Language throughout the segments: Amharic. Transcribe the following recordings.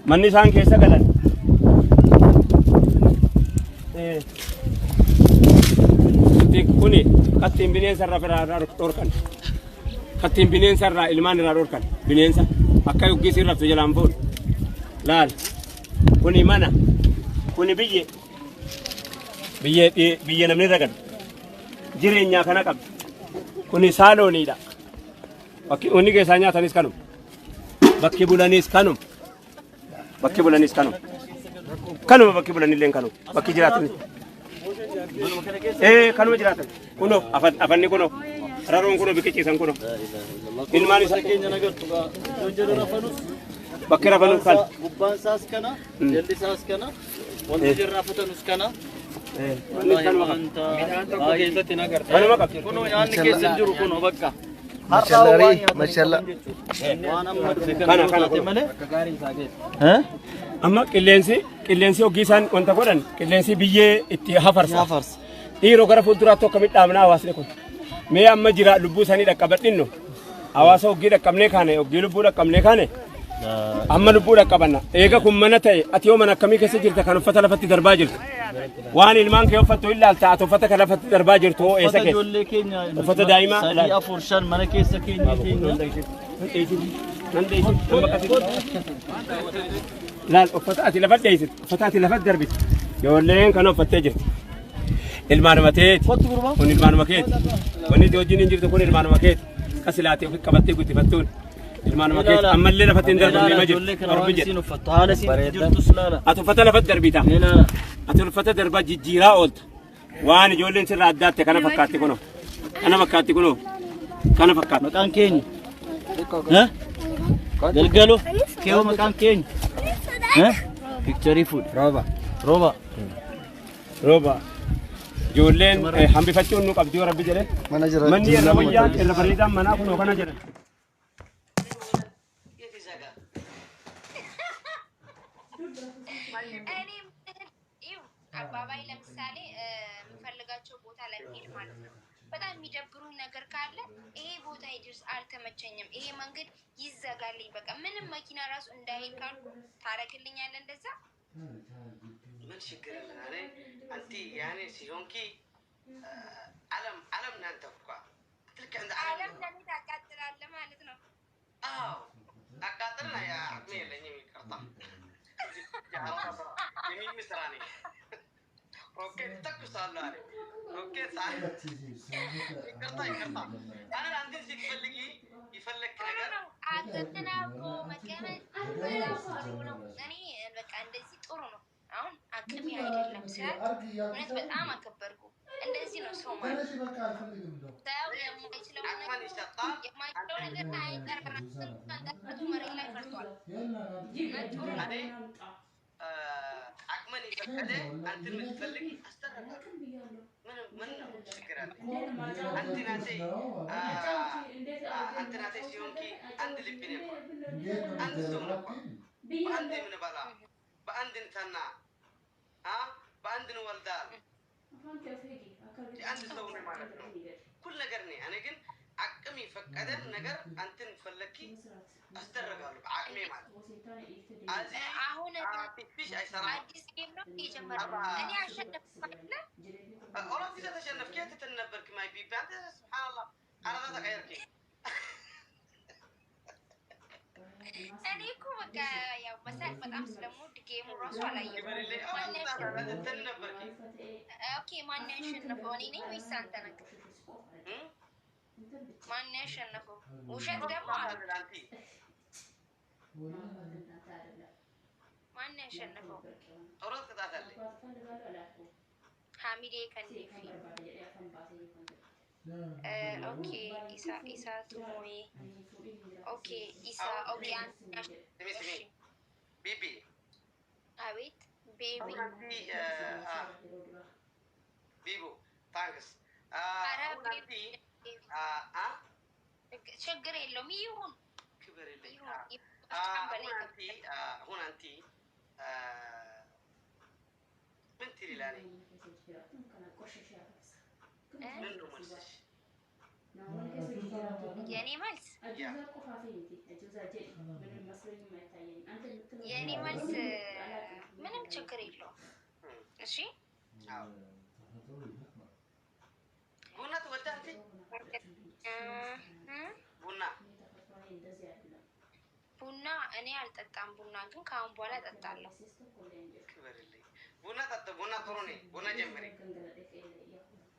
مني سان كيسا قلن كوني كتيم بنين سر فرا روركن كتيم بنين سر إلمان روركن بنين سر أكا يوجي سر في جلام فول لال كوني مانا كوني بيجي نمني ركن جيرينيا كنا كم كوني سالوني دا بكي أوني كيسانيا تانيس كانوا بكي بولانيس كانوا بكي بولانيس كانوا بكي بولاني لين كانوا بكي جراتني كانوا جراتني كنو أفني كنو رارون كنو بكي تيسان كنو إلماني سكين جنا قطع جوجر رافنوس بكي رافنوس كان بوبان ساس كنا جلدي ساس كنا وندجر رافتنوس كنا والله أنت هاي ستنا قرت أنا ما كنت كنو يعني كيس الجرو كنو بكا ما شاء الله ما شاء الله ها أما كلينسي وجيسان وانت قرن كلينسي بيجي اتحافرس إيرو كرا فولتراتو كميت أمنا واسلكون مي أما جرا لبوساني دكابتينو أواسو جيرا كمني خانة وجيلو بودا كمني خانة أما لبودا كبنا إيجا كمنا تاي أتيوم أنا كمي كسجل تكانو فتلا فتي درباجر واني المان كيو فتو إلا التعاتو فتك لا فتي درباجر تو إيسا كي فتو دايما لا أفرشان من كيسا كي لا فتاتي لفت جيست فتاتي لفت دربت يقولين كانوا فتجت المعلومات ون المعلومات ون دوجين انجر تكون المعلومات كسلاتي في كبتي قلت فتون المعلومات اما اللي لفت درب اللي مجد ربجت فتاله سيجرت سلاله اتو فتا لفت دربيتا لا اتو فتا درب جيرا قلت وان جولين سر عدات كان فكاتي كنو انا فكاتي كنو كان فكات مكان كيني ها دلقلو كيو مكان كيني ها فيكتوري فود روبا جولين هم بيفتشون نو قبضيو ربي جره من يرويا الفريدا منا كنو كنا جره አባባይ ለምሳሌ ምፈልጋቸው ቦታ ላይ ሄድ ማለት ነው በጣም የሚደብሩኝ ነገር ካለ ይሄ ቦታ ይድርስ አልተመቸኝም ይሄ መንገድ ይዘጋልኝ በቃ ምንም መኪና ራሱ እንዳይሄድ ካልኩ ታረክልኛለ እንደዛ ምን ችግር አለ አንቺ ያኔ ሲሆንኪ ዓለም ናንተኳ ትልክ እንደ ዓለም ለኔ ታቃጥላለ ማለት ነው አዎ አቃጥልና ያ አቅሜ የለኝም ይቅርታ የሚስራኔ ሮኬት ተኩሳለሁ አለ ሮኬት ይቅርታ አና አንተ ሲፈልጊ ይፈልክ ነገር አጥተናቆ መቀመጥ ነው እኔ በቃ እንደዚህ ጥሩ ነው አሁን አቅሜ አይደለም ሲያት እውነት በጣም አከበርኩ እንደዚህ ነው ሰው ማለት ታው የማይችለው ነገር አይቀርም አንተ መሬት ላይ ፈርቷል አቅመን ይፈቀደ አንተን ምትፈልግ አስተካክል ምን ችግር አለ አንተናቴ ሲሆንኪ አንድ ልብ ነው አንድ ሰው ነው በአንድ ምን ባላ በአንድ እንተና በአንድ ነው ወልዳል አንድ ሰው ነው ማለት ነው ኩል ነገር ነው እኔ ግን አቅም ይፈቀደ ነገር አንተን ፈለኪ አስተረጋለሁ አቅሜ ማለት አሁን አትፊሽ አይሰራ አዲስ ጌም ነው የጀመረው እኔ አሸነፍኩ ኦሮፍ ተሸነፍክ ተተነበርክ ማይ ቢቢ አንተ ሱብሃንአላህ አራዳ ተቀየርክ እኔ እኮ በቃ ያው መሳቅ በጣም ስለምወድ ጌሙ ራሱ አላየሁም ኦኬ ማን ያሸነፈው እኔ ነኝ ወይስ አንተ ነህ ማን ያሸነፈው ውሸት ደግሞ ማን ያሸነፈው ኦሮፍ ተጣጣለ ሐሚዴ ከንዴፊ ኦኬ ኢሳ ቱሞይ ኦኬ ኢሳ ኦኬ ቢቢ አቤት ቤቢ ቢቡ ታንክስ ችግር የለውም ይሁን ክብር የለኝ አሁን አንቲ ምን ትላለህ ምን ነው መልስሽ የኔ መልስ የኔ የኔ መልስ ምንም ችግር የለውም። እሺ ቡና ትወዳለህ? ቡና እኔ አልጠጣም። ቡና ግን ከአሁን በኋላ እጠጣለሁ። ክበርልኝ። ቡና ጠጥ። ቡና ጥሩ ነው። ቡና ጀምሪ።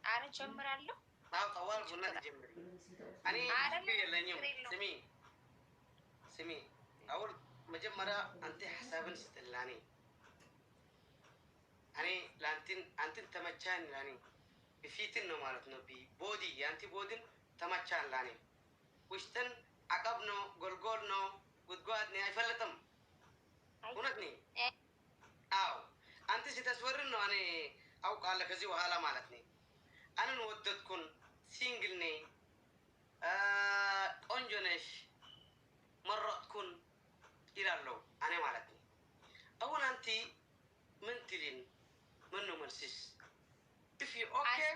አረ ጀምራለሁ። አዎ ጠዋል ቡና ጀምሪ። እኔ የለኝም። ስሚ አሁን መጀመሪያ አንተ ሐሳብን ስትላኔ እኔ አንተን ተመቻን ላኔ በፊትን ነው ማለት ነው። ቦዲ ያንቲ ቦዲን ተመቻን ላኔ ውስጥን አቀብ ነው ጎልጎል ነው ጉድጓድ ነው አይፈለጥም። እውነት ነው። አዎ አንተ ስትስወርን ነው እኔ አውቃለሁ ከዚህ በኋላ ማለት ነው። አንን ወደድኩን ሲንግል ነኝ ቆንጆ ነሽ መረጥኩን ይላለው እኔ ማለት ነው። አሁን አንቲ ምን ትልን ምን ነው መልስሽ? if you okay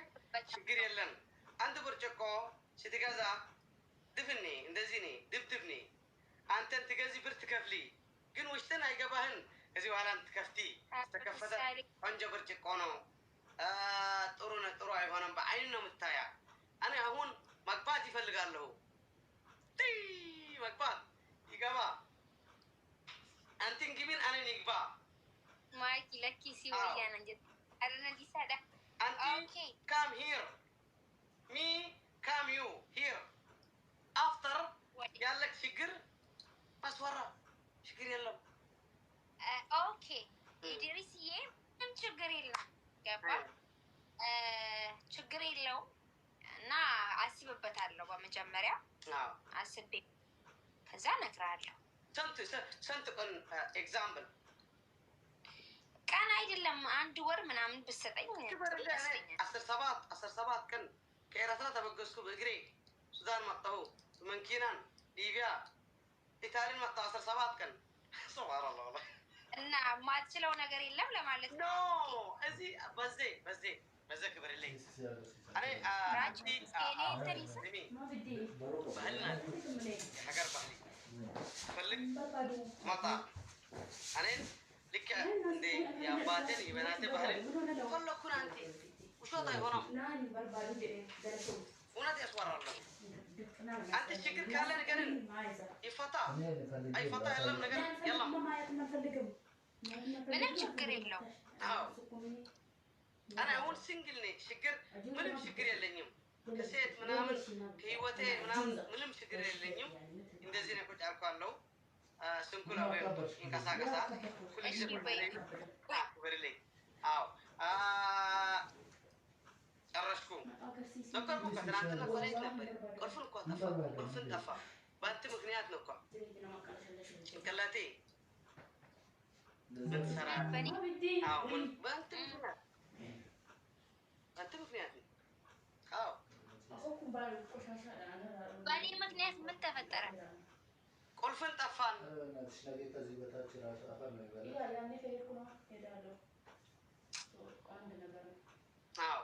ችግር የለም። አንድ ብርጭቆ ስትገዛ ድፍኔ እንደዚህ ነኝ ድብድብ ነኝ አንተን ትገዚ ብር ትከፍሊ ግን ውስጥን አይገባህን። ከዚህ በኋላ ትከፍቲ ተከፈተ ቆንጆ ብርጭቆ ነው ጥሩ ነው ጥሩ አይሆንም በአይን ነው የምታያ። እኔ አሁን መግባት ይፈልጋለሁ። መግባት ይገባ አንተን ግቢን እኔን ይግባ ማይክ ለኪ ሲወያ ነው እንጂ አረና ዲሳዳ አንቲ ካም ሂር ሚ ካም ዩ ሂር አፍተር ያለክ ችግር ማስወራ ችግር የለም። ኦኬ ኢድሪስዬ ምንም ችግር የለም። ገባ ችግር የለውም እና አስብበታለሁ። በመጀመሪያ አስቤ ከዛ እነግርሃለሁ። ስንት ቀን ኤግዛምፕል ቀን አይደለም 1 ወር ምናምን ብትሰጠኝ 17 ቀን ከኤርትራ ተበገዝኩ በእግሬ ሱዳን መጣሁ መንኪናን ሊቢያ ኢታሊያን መጣሁ 17 ቀን ሱብሃንአላህ። እና ማትችለው ነገር የለም ለማለት ነው። እዚህ በዚህ ክብርልኝ እኔ ባህልና ሀገር ባህል ፈልግ መጣ እኔን ልክ እንደ የአባቴን የበናቴ ባህል ፈለኩን አንቴ ውሾት አይሆነም። እውነት ያስወራለሁ። አንተ ችግር ካለ ነገርን ይፈታ አይፈታ የለም ነገር የለም። ምንም ችግር የለውም። አዎ እኔ አሁን ሲንግል ነኝ። ችግር ምንም ችግር የለኝም። ከሴት ምናምን ከህይወቴ ምናምን ምንም ችግር የለኝም። እንደዚህ ነው ቁጭ አልኳለሁ። ስንኩላ ወይ እንቀሳቀሳ ኩልሽ በርልኝ። አዎ ጨረስኩ። ነገርኩ ከትናንትና ኮሌጅ ነበር። ቁልፉን እኮ ጠፋ። ቁልፉን ጠፋ በአንተ ምክንያት ነው እኮ ጭንቅላቴ ምን ትሰራ? አዎ በአንተ ምክንያት ነው። አዎ በእኔ ምክንያት ምን ተፈጠረ? ቁልፍን ጠፋን። አዎ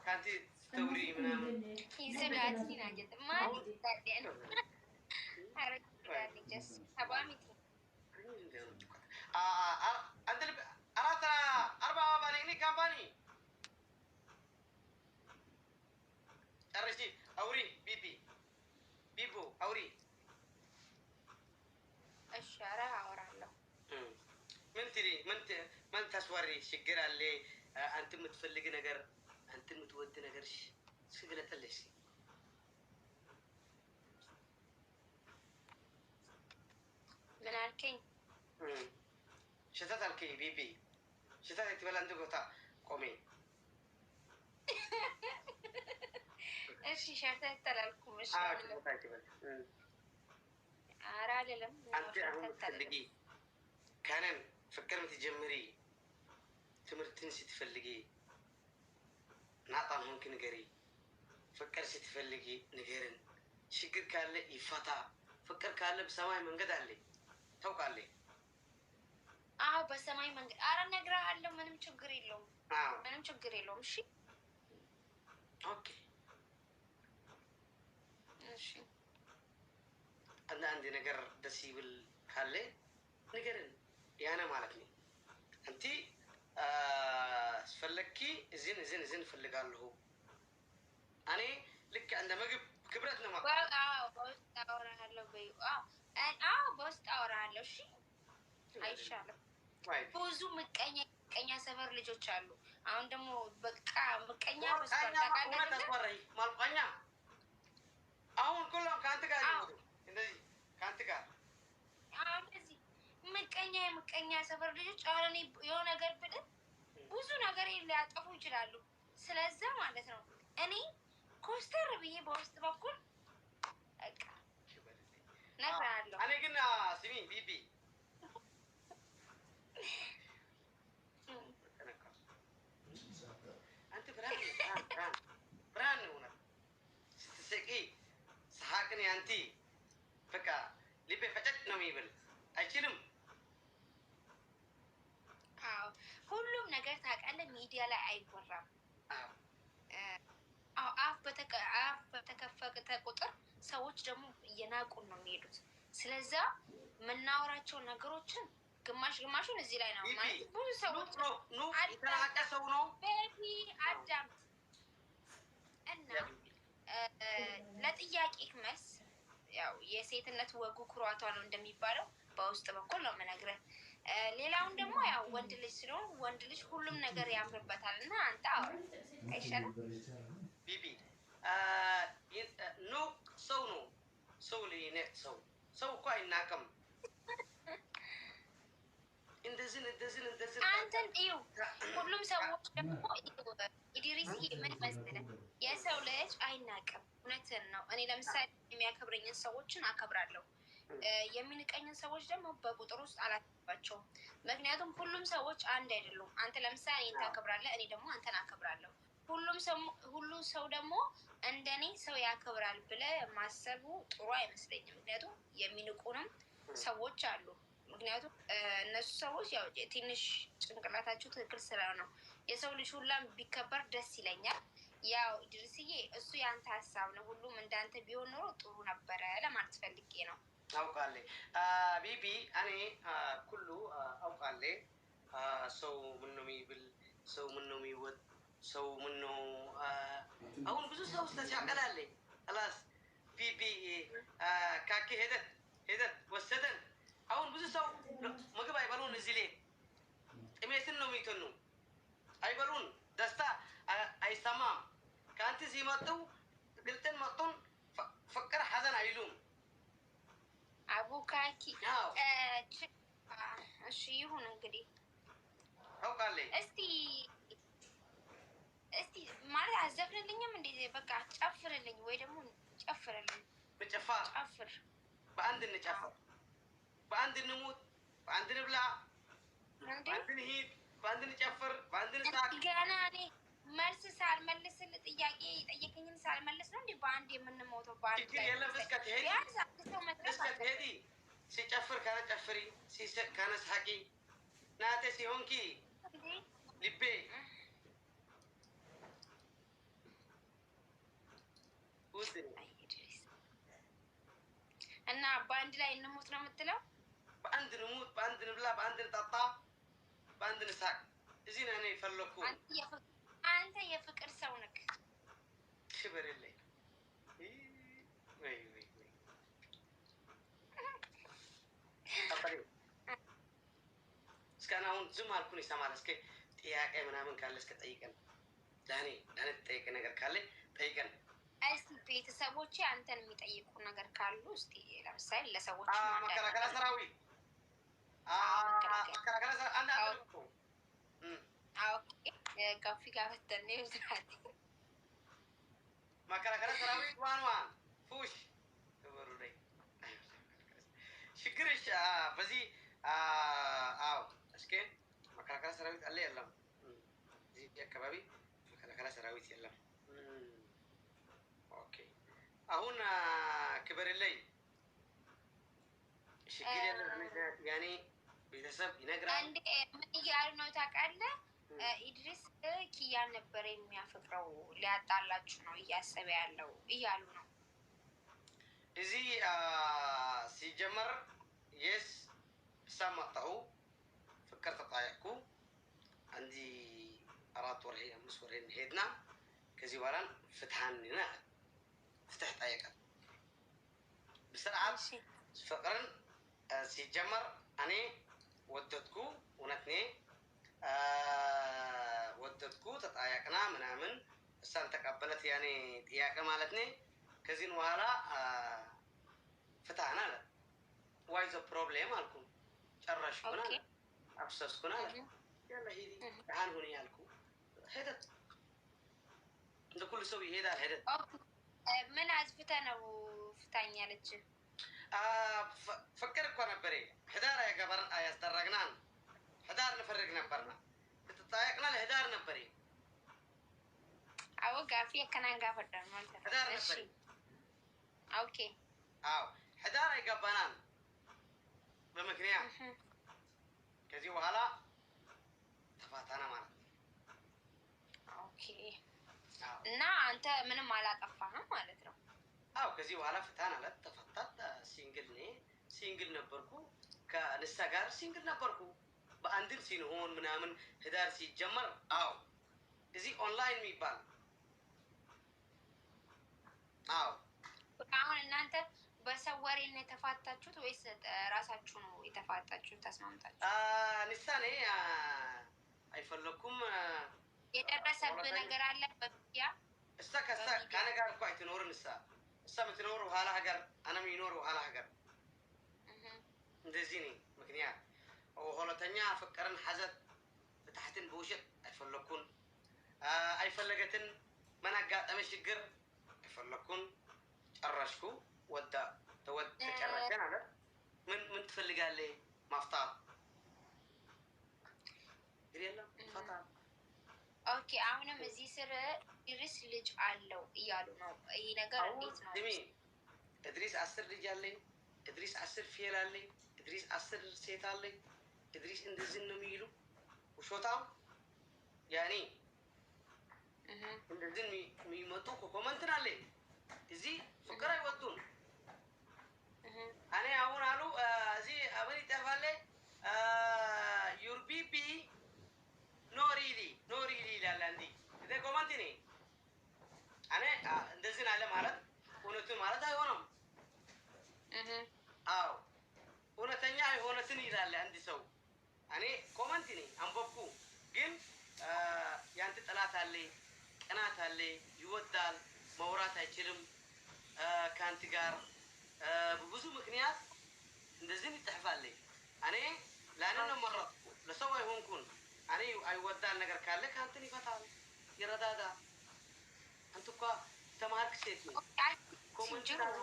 ካንቲ ስቶሪ ምናምን ይዘጋት ሲናጀት ማን ታዲያ አረጋኝ ጀስ አባሚቲ አንተ አራት 40 ባለኝ ካምፓኒ ጨርሺ አውሪ ቢቡ አውሪ። እሺ ኧረ አወራለሁ። ምን ታስወሪ ችግር አለ? አንተ የምትፈልግ ነገር አንተ የምትወድ ነገር ስግለጥልሽ ምን አልከኝ? ሽተት አልከኝ ቢቢ ሽተት የትበላ አንድ ቦታ ቆሜ እሺ ሸተት ተላልኩም። እሺ ኧረ አይደለም አንተ አሁን ፈልጊ ከነን ፍቅር የምትጀምሪ ትምህርትን ስትፈልጊ ናጣን ሆንክ ንገሪ። ፍቅር ስትፈልጊ ንገርን። ችግር ካለ ይፈታ። ፍቅር ካለ በሰማይ መንገድ አለ ታውቃለህ? አዎ በሰማይ መንገድ። ኧረ እነግርሃለሁ። ምንም ችግር የለውም። ምንም ችግር የለውም። እሺ ኦኬ እሺ። አንድ ነገር ደስ ይብል ካለ ንገረን ያነ ማለት ነው አንቲ ስፈለኪ እዝን ፈልጋለሁ እኔ ልክ እንደ ምግብ ክብረት ነው ማለት በውስጥ አወራለሁ በይ በውስጥ አወራለሁ እሺ አይሻልም ብዙ ምቀኛ ሰፈር ልጆች አሉ አሁን ደግሞ በቃ ምቀኛ ማልቀኛ አሁን ሁሉም ከአንተ ጋር ይወጡ እንደዚህ ከአንተ ጋር እንደዚህ ምቀኛ ሰፈር ልጆች አሁን እኔ የሆነ ነገር ብልህ ብዙ ነገር ሊያጠፉ ይችላሉ ስለዛ ማለት ነው እኔ ኮስተር ብዬ በውስጥ በኩል በቃ ነግራለሁ እኔ ግን ስሚ ቢቢ አንተ ብርሃን ሆነ ስትስቂ ሰሐቅን ያንቲ በቃ ልቤ ፈጨት ነው የሚብል አይችልም ሁሉም ነገር ታውቃለህ ሚዲያ ላይ አይወራም አፍ በተከፈተ ቁጥር ሰዎች ደግሞ እየናቁን ነው የሚሄዱት ስለዛ የምናወራቸው ነገሮችን ግማሹን እዚህ ላይ ነው ማለት ብዙ ሰዎች ሰው ነው ቤቢ አዳምጥ እና ለጥያቄ መልስ ያው የሴትነት ወጉ ኩራቷ ነው እንደሚባለው በውስጥ በኩል ነው የምነግርህ ሌላውን ደግሞ ያው ወንድ ልጅ ስለሆን ወንድ ልጅ ሁሉም ነገር ያምርበታል እና አንተ አይሻልም ቢቢ ኖ ሰው ነው ሰው ልይነት ሰው እኮ አይናቅም እንደዚህ አንተን እዩ ሁሉም ሰዎች ደግሞ ኢድሪስ ምን መሰለህ የሰው ልጅ አይናቅም እውነትን ነው እኔ ለምሳሌ የሚያከብረኝን ሰዎችን አከብራለሁ የሚንቀኝን ሰዎች ደግሞ በቁጥር ውስጥ አላከብራቸውም ምክንያቱም ሁሉም ሰዎች አንድ አይደሉም አንተ ለምሳሌ እኔን ታከብራለህ እኔ ደግሞ አንተን አከብራለሁ ሁሉም ሰው ደግሞ እንደኔ ሰው ያከብራል ብለህ ማሰቡ ጥሩ አይመስለኝም ምክንያቱም የሚንቁንም ሰዎች አሉ ምክንያቱም እነሱ ሰዎች ያው ትንሽ ጭንቅላታቸው ትክክል ስለሆነ ነው የሰው ልጅ ሁላም ቢከበር ደስ ይለኛል ያው ድርስዬ እሱ ያንተ ሀሳብ ነው ሁሉም እንዳንተ ቢሆን ኖሮ ጥሩ ነበረ ለማለት ፈልጌ ነው አውቃለሁ ቢቢ እኔ ኩሉ አውቃለሁ ሰው ምን ነው የሚብል ሰው ምን ነው የሚወጥ ሰው ምን ነው አሁን ብዙ ሰው ተሻቀላለ خلاص ቢቢ ካኪ ሄደት ወሰደን አሁን ብዙ ሰው ምግብ አይበሉን እዚህ ላይ ጥሜትን ነው የሚተኑ አይበሉን ደስታ አይሰማም ከአንተ ሲመጡ ግልጥን መጡን ፍቅር ሐዘን አይሉም አቡካኪ እሺ ይሁን እንግዲህ ታውቃለህ እስቲ ማለት አዘፍንልኝም እንዴ በቃ ጨፍርልኝ ወይ ደግሞ ጨፍርልኝ ጨፍር በአንድ እንጨፍር በአንድ እንሙት በአንድ እንብላ በአንድ እንሂድ በአንድ እንጨፍር በአንድ እንሳቅ ገና እኔ መልስ ሳልመልስልህ ጥያቄ የጠየቀኝን ሳልመልስ ነው እንዴ በአንድ የምንሞተው በአንድ እስከትሄዲ ሲጨፍር ካነ ጨፍሪ ሲስቅ ካነ ሳቂ ናቴ ሲሆንኪ ልቤ እና በአንድ ላይ እንሙት ነው የምትለው በአንድ እንሙት በአንድ እንብላ በአንድ እንጠጣ በአንድ እንሳቅ እዚህ ነው እኔ የፈለኩ አንተ የፍቅር ሰው ነክ ሽበር የለኝ ወይ እስካሁን አሁን ዝም አልኩን ይሰማል እስከ ጥያቄ ምናምን ካለ እስከ ጠይቀን ዳኔ ጠይቀ ነገር ካለ ጠይቀን እስቲ ቤተሰቦቼ አንተን የሚጠይቁ ነገር ካሉ እስቲ ለምሳሌ ለሰዎች መከላከያ ሰራዊት ጋፊ ጋፈተን ይወስዳል መከላከያ ሰራዊት ዋን ፉሽ ተበሩ ላይ ችግርሽ በዚህ አዎ እስኪ መከላከያ ሰራዊት አለ የለም እዚህ አካባቢ መከላከያ ሰራዊት የለም ኦኬ አሁን ክብር ላይ ችግር የለም ያኔ ቤተሰብ ይነግራል አንዴ ምን እያሉ ነው ታውቃለህ ኢድሪስ ኪያን ነበር የሚያፈቅረው ሊያጣላችሁ ነው እያሰበ ያለው እያሉ ነው እዚህ ሲጀመር የስ سامطعو فكرت طايقكو عندي أرات ورهي أمس ورهين هيدنا كذي وران فتحاننا فتحت أيقا بسرعة فقرن سيجمر أني ودتكو ونتني ودتكو تتأيقنا منامن السان تقبلت يعني تياقا مالتني كذين وهلا فتحنا لا واي ذا بروبليم ألكم شرشكونا أبسسكونا يلا هيدي تعال هوني يالكم هدت انت كل سوي هيدا هدت من عزفتنا وفتاني لتش فكرك وانا بري حدار يا قبر اياس درقنان حدار نفرق نبرنا تتطايقنا لحدار نبري اوقع فيها كان قافر حدار نبري اوكي حدار يا قبنان بمكنيا كذي وهلا تفاتنا مالك اوكي نا انت ምንም አላጠፋህም ማለት ነው ከዚህ በኋላ ፍታና ለተፈታት ሲንግል ነበርኩ ከንሳ ጋር ሲንግል ነበርኩ በአንድም ሲንሆን ምናምን ህዳር ሲጀመር እዚህ ኦንላይን የሚባል አሁን እናንተ በሰው ወሬ ነው የተፋታችሁት ወይስ ራሳችሁ ነው የተፋታችሁት ተስማምታችሁ ንሳኔ አይፈለኩም የደረሰብህ ነገር አለ በያ እስከ ካነ ጋር እኮ አይተኖር ንሳ ምትኖር ኋላ ሀገር አና ሚኖር ኋላ ሀገር እንደዚህ ነው ምክንያት ሁለተኛ ፍቅርን ሐዘት በታህትን በውሸት አይፈለኩን አይፈለገትን من አጋጠመ ችግር አይፈለኩን ጨረሽኩ ወዳ ተወድ ተጨረሰን አለ ምን ትፈልጋለህ ማፍታት ይላል ፈታ ኦኬ አሁንም እዚህ ስር ድሪስ ልጅ አለው እያሉ ነው ይሄ ነገር እንዴት ነው ድሪስ 10 ልጅ አለኝ ድሪስ 10 ፊል አለኝ ድሪስ 10 ሴት አለኝ ድሪስ እንደዚህ ነው የሚሉ ወሾታው ያኒ እንደዚህ የሚመጡ ኮመንት አለኝ እዚህ ፍቅር አይወጡን እኔ አሁን አሉ እዚህ አብሪ ተፋለ ዩር ቢቢ ኖ ሪሊ ይላል አንዲ እደ ኮመንት ነኝ እኔ እንደዚህ አለ ማለት እውነቱን ማለት አይሆንም እውነተኛ አይሆነትን ይላል አንድ ሰው እኔ ኮመንት ነኝ አንበብኩ ግን ያንተ ጠላት አለ ቅናት አለ ይወዳል መውራት አይችልም ካንተ ጋር በብዙ ምክንያት እንደዚህ ይተፋለ እኔ ላንን ነው መረጥ ለሰው አይሆንኩን እኔ አይወዳል ነገር ካለ ካንተን ይፈታል ይረዳዳ አንተ እኮ ተማርክ ሴት ነው ኮመንት አሉ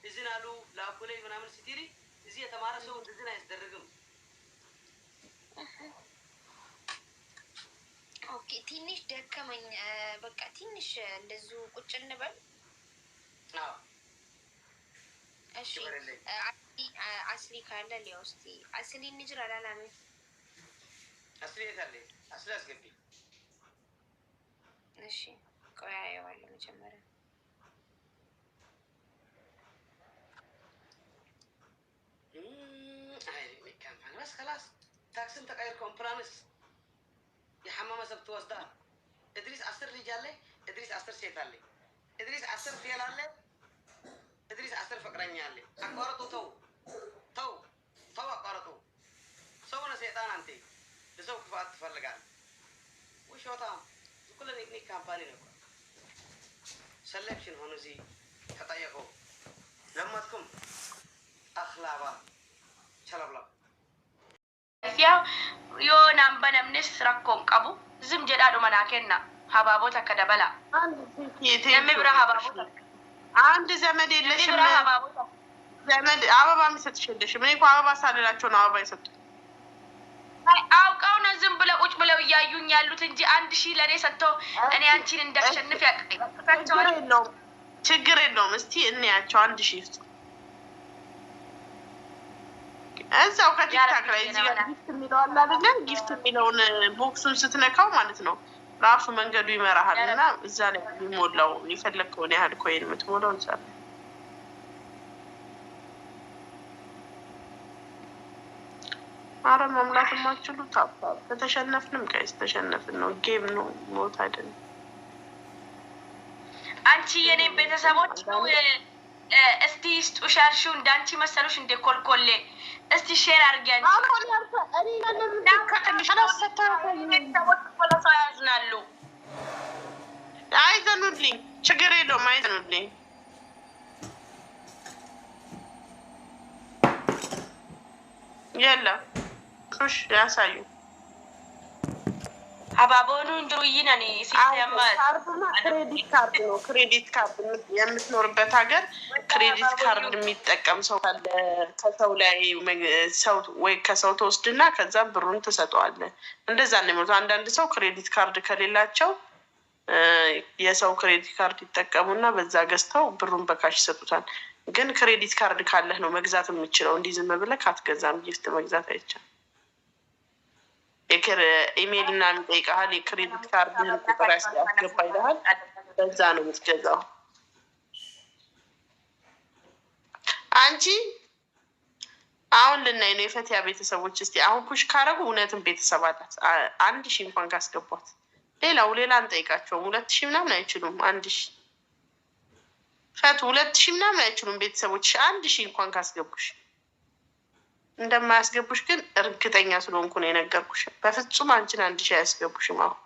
እዚናሉ ላኩሌ ምናምን ሲቲሪ እዚህ የተማረ ሰው እንደዚህ አይደረግም ኦኬ ትንሽ ደከመኝ በቃ ትንሽ እንደዙ ቁጭ እንበል እሺ አስሊ ካለ ሊውስቲ አስሊ ንጅራ አላላም አስሊ ታለ አስሊ አስገቢ እሺ ቆያየው አለ መጀመሪያ بس خلاص تاكسن تغير كومبلانس يا حمامه سبت وصدار ادريس 10 رجال لي ادريس 10 سيت لي ادريس 10 فيل لي ادريس 10 فقرኛ لي اقرطو تو اقرطو سونا شيطان انت لسو كفات تفلغال وشوتا كل نيك كامباني ነው سelection ሆኖ እዚህ ተጠየቀው ለማትኩም اخلاقا شلبلا يا يونا بنمنس ركون قبو زم جدادو مناكنا حبابوتا كدبلا يمبرا حبابوتا አንድ ዘመድ የለሽም ዘመድ አበባ የሚሰጥሽልሽ ምን እኮ አበባ ሳልላቸው ነው አበባ ይሰጡ አውቀው ነው ዝም ብለው ቁጭ ብለው ያዩኝ ያሉት እንጂ 1000 ለኔ ሰጥተው እኔ አንቺን እንዳሸንፍ ያቀጣቸው ችግር የለውም እስቲ እንያቸው 1000 እዛው ከቲክታክ ላይ እዚህ ጋር ጊፍት የሚለው አለ አይደል ጊፍት የሚለውን ቦክሱን ስትነካው ማለት ነው ራሱ መንገዱ ይመራሃልና እዛ ላይ የሚሞላው ይፈልከውን ያህል ኮይን የምትሞላው እዛ አረ መሙላት ማችሉ ታፋ ከተሸነፍንም ጋይስ ተሸነፍን ነው ጌም ነው ሞት አይደለም አንቺ የኔ ቤተሰቦች ነው እስቲ ስጡሻልሽው እንዳንቺ መሰሉሽ እንደ ኮልኮሌ እስቲ ሼር አድርጊያለሁ ያዝናሉ አይዘኑልኝ ችግር የለውም አይዘኑልኝ የለም ሹሽ ያሳዩ አባቦኑ እንድሩይናኔ ሲስተም ክሬዲት ካርድ ነው ክሬዲት ካርድ የምትኖርበት ሀገር ክሬዲት ካርድ የሚጠቀም ሰው ካለ ከሰው ላይ ሰው ወይ ከሰው ተወስድና ከዛ ብሩን ትሰጠዋለህ እንደዛ ነው የሚሉት አንዳንድ ሰው ክሬዲት ካርድ ከሌላቸው የሰው ክሬዲት ካርድ ይጠቀሙና በዛ ገዝተው ብሩን በካሽ ይሰጡታል ግን ክሬዲት ካርድ ካለህ ነው መግዛት የምትችለው እንዲህ ዝም ብለህ አትገዛም ጊፍት መግዛት አይቻልም ኢሜል እና የሚጠይቃል የክሬዲት ካርድህን ቁጥር ያስገባ ይልሃል በዛ ነው የምትገዛው አንቺ አሁን ልናይ ነው የፈቲያ ቤተሰቦች እስቲ አሁን ኩሽ ካረጉ እውነትም ቤተሰብ አላት 1000 እንኳን ካስገቧት ሌላ እንጠይቃቸውም 2000 ምናምን አይችሉም 1000 ፈቱ 2000 ምናምን አይችሉም ቤተሰቦች 1000 እንኳን ካስገቡሽ እንደማያስገቡሽ ግን እርግጠኛ ስለሆንኩ ነው የነገርኩሽ በፍጹም አንቺን 1000 አያስገቡሽም አሁን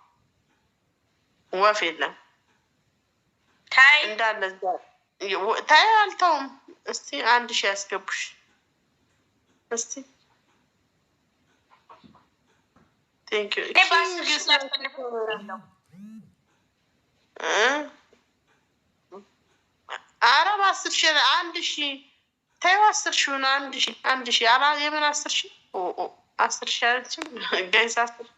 ወፍ የለም ታይ እንዳለ ታይ አልተውም እስቲ 1000 ያስገቡሽ እስቲ ቴንክ ዩ አረብ 10,000 1000 ታዩ 10,000 ነው 1000 አራ የምን 10,000 10,000 አልችም ጋይስ 10,000